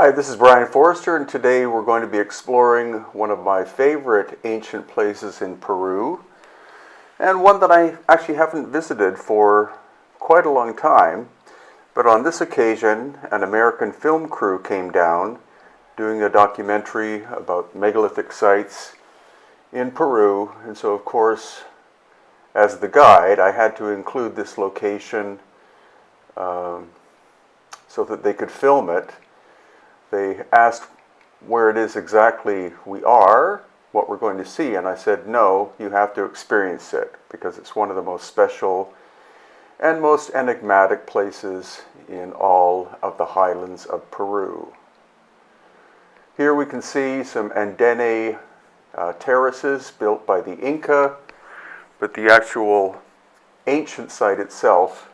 Hi, this is Brian Forrester, and today we're going to be exploring one of my favorite ancient places in Peru, and one that I actually haven't visited for quite a long time. But on this occasion, an American film crew came down doing a documentary about megalithic sites in Peru, and so of course, as the guide, I had to include this location so that they could film it. They asked where it is exactly we are, what we're going to see, and I said, no, you have to experience it, because it's one of the most special and most enigmatic places in all of the highlands of Peru. Here we can see some andene terraces built by the Inca, but the actual ancient site itself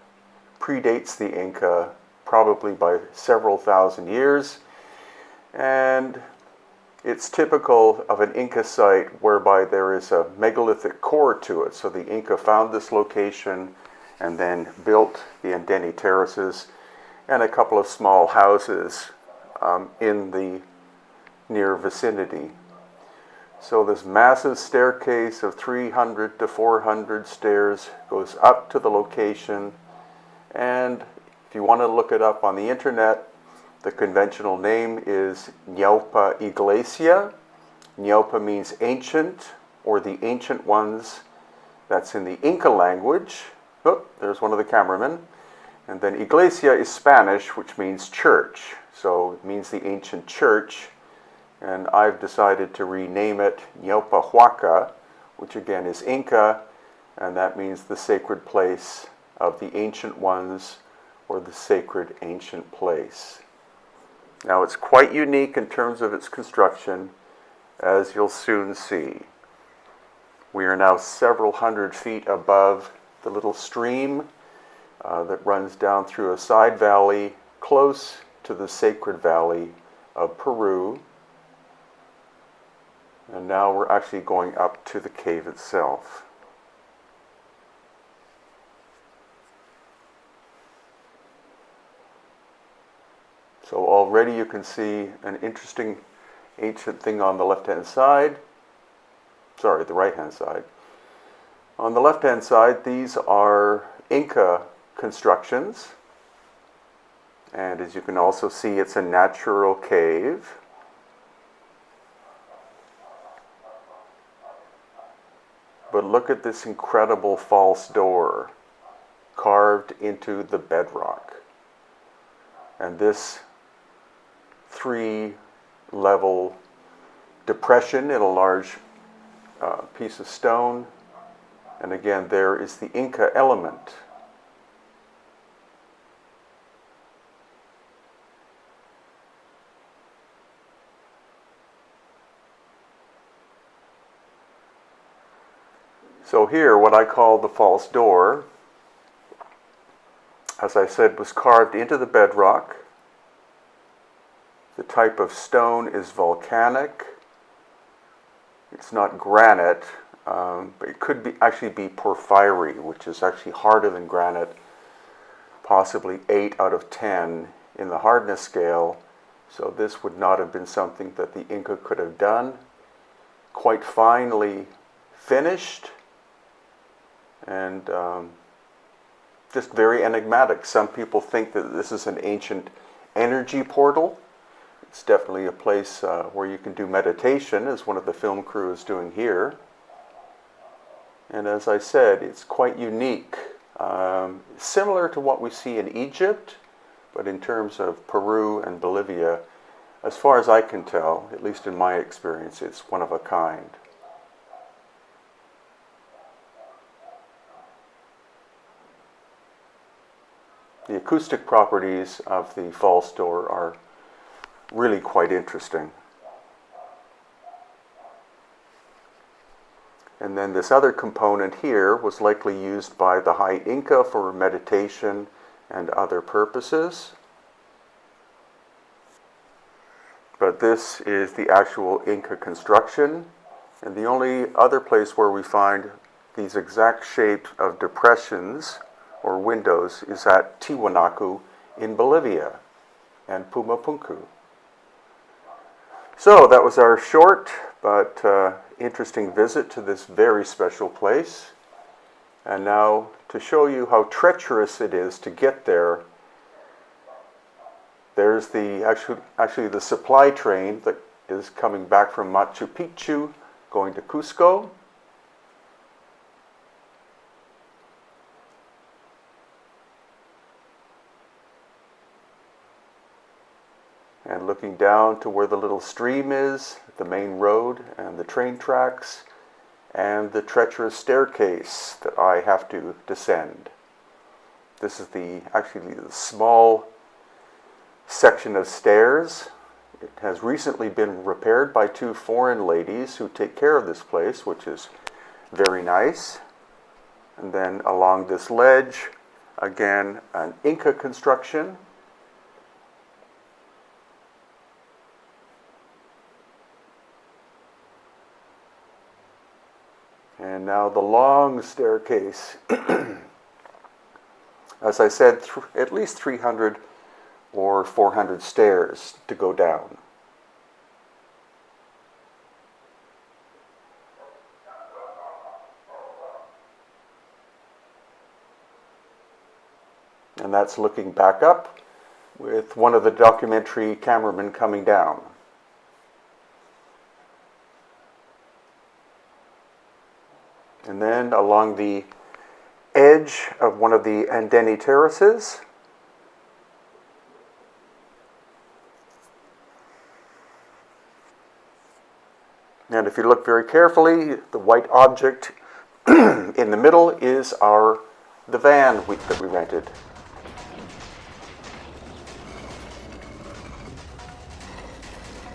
predates the Inca probably by several thousand years. And it's typical of an Inca site whereby there is a megalithic core to it. So the Inca found this location and then built the andene terraces and a couple of small houses in the near vicinity. So this massive staircase of 300 to 400 stairs goes up to the location, and if you want to look it up on the internet, the conventional name is Naupa Iglesia. Naupa means ancient, or the ancient ones. That's in the Inca language. Oh, there's one of the cameramen. And then Iglesia is Spanish, which means church. So it means the ancient church. And I've decided to rename it Naupa Huaca, which again is Inca, and that means the sacred place of the ancient ones, or the sacred ancient place. Now it's quite unique in terms of its construction, as you'll soon see. We are now several hundred feet above the little stream that runs down through a side valley close to the sacred valley of Peru. And now we're actually going up to the cave itself. So already you can see an interesting ancient thing on the left-hand side. Sorry, the right-hand side. On the left-hand side, these are Inca constructions. And as you can also see, it's a natural cave. But look at this incredible false door carved into the bedrock. And this three-level depression in a large piece of stone. And again, there is the Inca element. So here, what I call the false door, as I said, was carved into the bedrock. The type of stone is volcanic. It's not granite, but it could actually be porphyry, which is actually harder than granite, possibly 8 out of 10 in the hardness scale. So this would not have been something that the Inca could have done. Quite finely finished, and just very enigmatic. Some people think that this is an ancient energy portal. It's definitely a place where you can do meditation, as one of the film crew is doing here. And as I said, it's quite unique. Similar to what we see in Egypt, but in terms of Peru and Bolivia, as far as I can tell, at least in my experience, it's one of a kind. The acoustic properties of the false door are really quite interesting. And then this other component here was likely used by the High Inca for meditation and other purposes. But this is the actual Inca construction. And the only other place where we find these exact shapes of depressions or windows is at Tiwanaku in Bolivia and Pumapunku. So that was our short but interesting visit to this very special place. And now to show you how treacherous it is to get there, there's actually the supply train that is coming back from Machu Picchu going to Cusco. And looking down to where the little stream is, the main road and the train tracks, and the treacherous staircase that I have to descend. This is actually the small section of stairs. It has recently been repaired by two foreign ladies who take care of this place, which is very nice. And then along this ledge, again, an Inca construction. And now the long staircase. As I said, at least 300 or 400 stairs to go down. And that's looking back up with one of the documentary cameramen coming down. And then along the edge of one of the Andeni terraces, and if you look very carefully, the white object in the middle is the van that we rented.